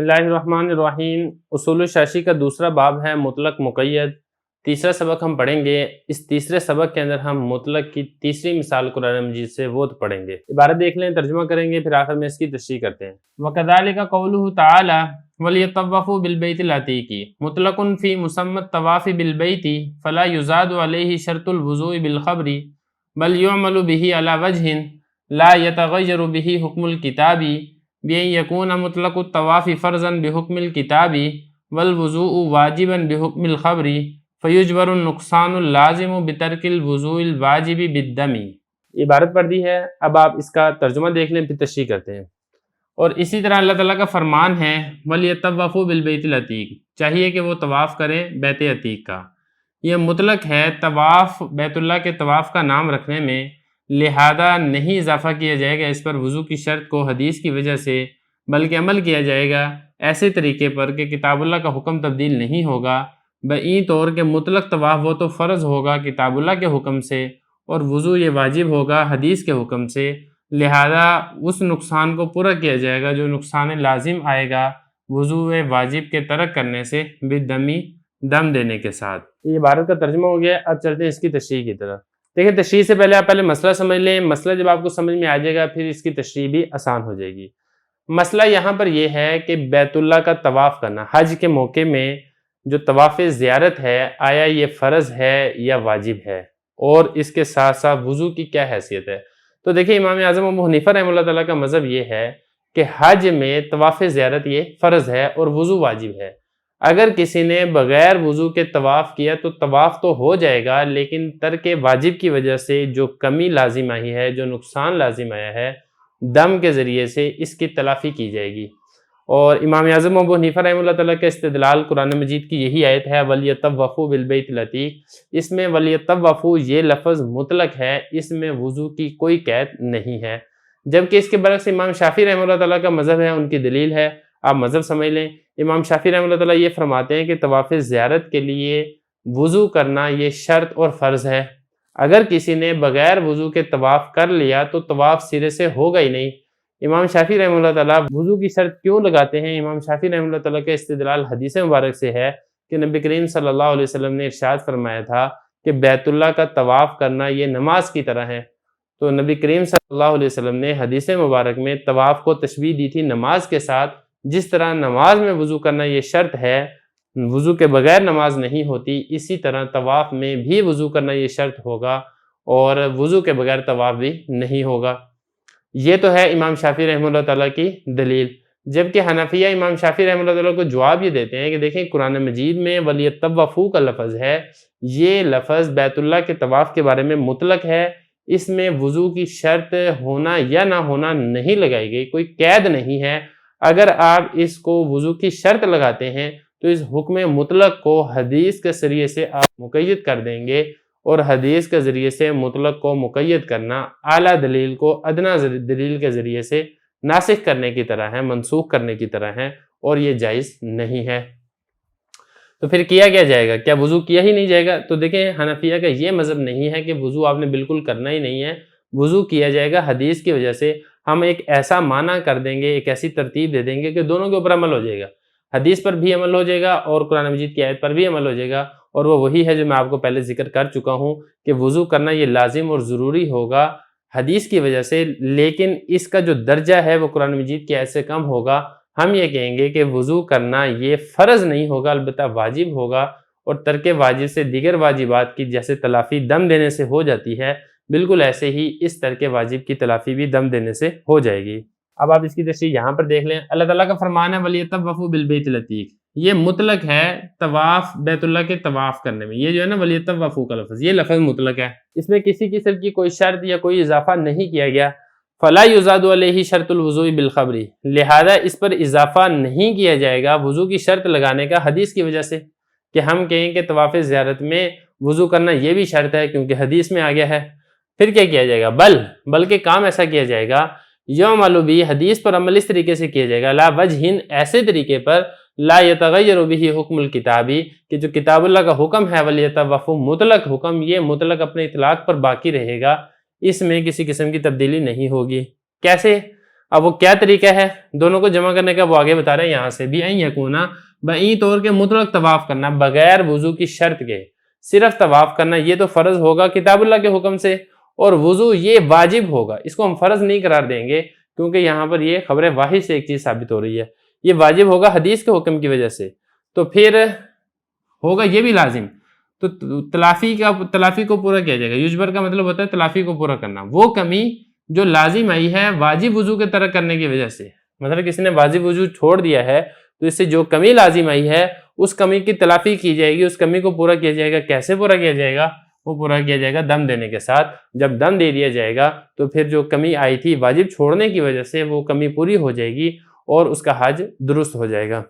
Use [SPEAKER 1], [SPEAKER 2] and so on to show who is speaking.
[SPEAKER 1] اللہ الرحمن الرحیم۔ اصول الشاشی کا دوسرا باب ہے مطلق مقید۔ تیسرا سبق ہم پڑھیں گے۔ اس تیسرے سبق کے اندر ہم مطلق کی تیسری مثال قرآن مجید سے وہ پڑھیں گے۔ عبارت دیکھ لیں، ترجمہ کریں گے، پھر آخر میں اس کی تشریح کرتے ہیں۔ وَكَذَلِكَ قَوْلُهُ تَعَالَى وَلْيَطَّوَّفُوا بِالْبَيْتِ الْعَتِيقِ مُطْلَقٌ فِي مُسَمَّى الطَّوَافِ بِالْبَيْتِ فَلَا يُزَادُ عَلَيْهِ شَرْطُ الْوُضُوءِ بِالْخَبْرِ بَلْ يُعْمَلُ بِهِ عَلَى وَجْهٍ لَا يَتَغَيَّرُ بِهِ حُكْمُ الْكِتَابِ بِأَنْ يَكُونَ مُطْلَقُ الطَّوَافِ فَرْضًا بِحُكْمِ الْكِتَابِ وَالْوُضُوءُ وَاجِبًا بِحُكْمِ الْخَبْرِ فَيُجْبَرُ النُّقْصَانُ اللَّازِمُ بِتَرْكِ الْوُضُوءِ الْوَاجِبِ بِالدَّمِ۔ عبارت پڑھ دی ہے، اب آپ اس کا ترجمہ دیکھ لیں، پھر تشریح کرتے ہیں۔ اور اسی طرح اللہ تعالیٰ کا فرمان ہے وَلْيَطَّوَّفُوا بِالْبَيْتِ الْعَتِيقِ، چاہیے کہ وہ طواف کریں بیت عتیق کا۔ یہ مطلق ہے، طواف بیت اللہ کے طواف کا نام رکھنے میں لہذا نہیں اضافہ کیا جائے گا اس پر وضو کی شرط کو حدیث کی وجہ سے، بلکہ عمل کیا جائے گا ایسے طریقے پر کہ کتاب اللہ کا حکم تبدیل نہیں ہوگا، بئی طور کہ مطلق طواف وہ تو فرض ہوگا کتاب اللہ کے حکم سے، اور وضو یہ واجب ہوگا حدیث کے حکم سے، لہذا اس نقصان کو پورا کیا جائے گا جو نقصان لازم آئے گا وضو واجب کے ترک کرنے سے، بالدمی دم دینے کے ساتھ۔ یہ عبارت کا ترجمہ ہو گیا، اب چلتے ہیں اس کی تشریح کی طرف۔ دیکھیں، تشریح سے پہلے آپ مسئلہ سمجھ لیں۔ مسئلہ جب آپ کو سمجھ میں آ جائے گا پھر اس کی تشریح بھی آسان ہو جائے گی۔ مسئلہ یہاں پر یہ ہے کہ بیت اللہ کا طواف کرنا حج کے موقع میں جو طواف زیارت ہے، آیا یہ فرض ہے یا واجب ہے، اور اس کے ساتھ ساتھ وضو کی کیا حیثیت ہے۔ تو دیکھیں، امام اعظم ابو حنیفہ رحمہ اللہ تعالیٰ کا مذہب یہ ہے کہ حج میں طواف زیارت یہ فرض ہے اور وضو واجب ہے۔ اگر کسی نے بغیر وضو کے طواف کیا تو طواف تو ہو جائے گا، لیکن ترک واجب کی وجہ سے جو کمی لازم آئی ہے، جو نقصان لازم آیا ہے، دم کے ذریعے سے اس کی تلافی کی جائے گی۔ اور امام اعظم ابو حنیفہ رحمہ اللہ تعالیٰ کا استدلال قرآن مجید کی یہی آیت ہے وَلْيَطَّوَّفُوا بِالْبَيْتِ الْعَتِيقِ۔ اس میں وَلْيَطَّوَّفُوا یہ لفظ مطلق ہے، اس میں وضو کی کوئی قید نہیں ہے، جبکہ اس کے برعکس امام شافعی رحمہ اللہ تعالیٰ کا مذہب ہے، ان کی دلیل ہے، آپ مذہب سمجھ لیں۔ امام شافعی رحمہ اللہ تعالیٰ یہ فرماتے ہیں کہ طواف زیارت کے لیے وضو کرنا یہ شرط اور فرض ہے۔ اگر کسی نے بغیر وضو کے طواف کر لیا تو طواف سرے سے ہوگا ہی نہیں۔ امام شافعی رحمہ اللہ تعالیٰ وضو کی شرط کیوں لگاتے ہیں؟ امام شافعی رحمہ اللہ تعالیٰ کا استدلال حدیث مبارک سے ہے کہ نبی کریم صلی اللہ علیہ وسلم نے ارشاد فرمایا تھا کہ بیت اللہ کا طواف کرنا یہ نماز کی طرح ہے۔ تو نبی کریم صلی اللہ علیہ وسلم نے حدیث مبارک میں طواف کو تشبیہ دی تھی نماز کے ساتھ۔ جس طرح نماز میں وضو کرنا یہ شرط ہے، وضو کے بغیر نماز نہیں ہوتی، اسی طرح طواف میں بھی وضو کرنا یہ شرط ہوگا اور وضو کے بغیر طواف بھی نہیں ہوگا۔ یہ تو ہے امام شافعی رحمہ اللہ تعالیٰ کی دلیل۔ جبکہ حنفیہ امام شافعی رحمہ اللہ تعالیٰ کو جواب یہ دیتے ہیں کہ دیکھیں، قرآن مجید میں وَلْيَطَّوَّفُوا کا لفظ ہے، یہ لفظ بیت اللہ کے طواف کے بارے میں مطلق ہے، اس میں وضو کی شرط ہونا یا نہ ہونا نہیں لگائی گئی، کوئی قید نہیں ہے۔ اگر آپ اس کو وضو کی شرط لگاتے ہیں تو اس حکم مطلق کو حدیث کے ذریعے سے آپ مقید کر دیں گے، اور حدیث کے ذریعے سے مطلق کو مقید کرنا اعلیٰ دلیل کو ادنیٰ دلیل کے ذریعے سے ناسخ کرنے کی طرح ہے، منسوخ کرنے کی طرح ہے، اور یہ جائز نہیں ہے۔ تو پھر کیا جائے گا؟ کیا وضو کیا ہی نہیں جائے گا؟ تو دیکھیں، حنفیہ کا یہ مذہب نہیں ہے کہ وضو آپ نے بالکل کرنا ہی نہیں ہے، وضو کیا جائے گا۔ حدیث کی وجہ سے ہم ایک ایسا معنی کر دیں گے، ایک ایسی ترتیب دے دیں گے کہ دونوں کے اوپر عمل ہو جائے گا، حدیث پر بھی عمل ہو جائے گا اور قرآن مجید کی آیت پر بھی عمل ہو جائے گا، اور وہ وہی ہے جو میں آپ کو پہلے ذکر کر چکا ہوں کہ وضو کرنا یہ لازم اور ضروری ہوگا حدیث کی وجہ سے، لیکن اس کا جو درجہ ہے وہ قرآن مجید کی آیت سے کم ہوگا۔ ہم یہ کہیں گے کہ وضو کرنا یہ فرض نہیں ہوگا، البتہ واجب ہوگا، اور ترک واجب سے دیگر واجبات کی جیسے تلافی دم دینے سے ہو جاتی ہے، بالکل ایسے ہی اس ترک واجب کی تلافی بھی دم دینے سے ہو جائے گی۔ اب آپ اس کی تشریح یہاں پر دیکھ لیں۔ اللہ تعالیٰ کا فرمان ہے وَلْيَطَّوَّفُوا بِالْبَيْتِ الْعَتِيقِ، یہ مطلق ہے طواف بیت اللہ کے طواف کرنے میں۔ یہ جو ہے نا وَلْيَطَّوَّفُوا کا لفظ، یہ لفظ مطلق ہے، اس میں کسی قسم کی کوئی شرط یا کوئی اضافہ نہیں کیا گیا۔ فَلَا يُزَادُ عَلَيْهِ شَرْطُ الْوُضُوءِ بِالْخَبْرِ، لہذا اس پر اضافہ نہیں کیا جائے گا وضو کی شرط لگانے کا حدیث کی وجہ سے، کہ ہم کہیں کہ طواف زیارت میں وضو کرنا یہ بھی شرط ہے کیونکہ حدیث میں آ گیا ہے۔ پھر کیا کیا جائے گا؟ بلکہ کام ایسا کیا جائے گا، یعمل بہ، حدیث پر عمل اس طریقے سے کیا جائے گا، لا وجہ، ایسے طریقے پر، لا یتغیر بہ حکم الکتابی، کہ جو کتاب اللہ کا حکم ہے ولیطوفوا مطلق حکم، یہ مطلق اپنے اطلاق پر باقی رہے گا، اس میں کسی قسم کی تبدیلی نہیں ہوگی۔ کیسے؟ اب وہ کیا طریقہ ہے دونوں کو جمع کرنے کا، وہ آگے بتا رہے ہیں یہاں سے بھی این یکونا بئی طور کے مطلق طواف کرنا بغیر وضو کی شرط کے، صرف طواف کرنا یہ تو فرض ہوگا کتاب اللہ کے حکم سے، اور وضو یہ واجب ہوگا، اس کو ہم فرض نہیں قرار دیں گے کیونکہ یہاں پر یہ خبر واحد سے ایک چیز ثابت ہو رہی ہے، یہ واجب ہوگا حدیث کے حکم کی وجہ سے، تو پھر ہوگا یہ بھی لازم، تو تلافی کو پورا کیا جائے گا۔ یجبر کا مطلب ہوتا ہے تلافی کو پورا کرنا، وہ کمی جو لازم آئی ہے واجب وضو کے ترک کرنے کی وجہ سے، مطلب کسی نے واجب وضو چھوڑ دیا ہے تو اس سے جو کمی لازم آئی ہے اس کمی کی تلافی کی جائے گی، اس کمی کو پورا کیا جائے گا۔ کیسے پورا کیا جائے گا؟ وہ پورا کیا جائے گا دم دینے کے ساتھ، جب دم دے دیا جائے گا تو پھر جو کمی آئی تھی واجب چھوڑنے کی وجہ سے وہ کمی پوری ہو جائے گی اور اس کا حج درست ہو جائے گا۔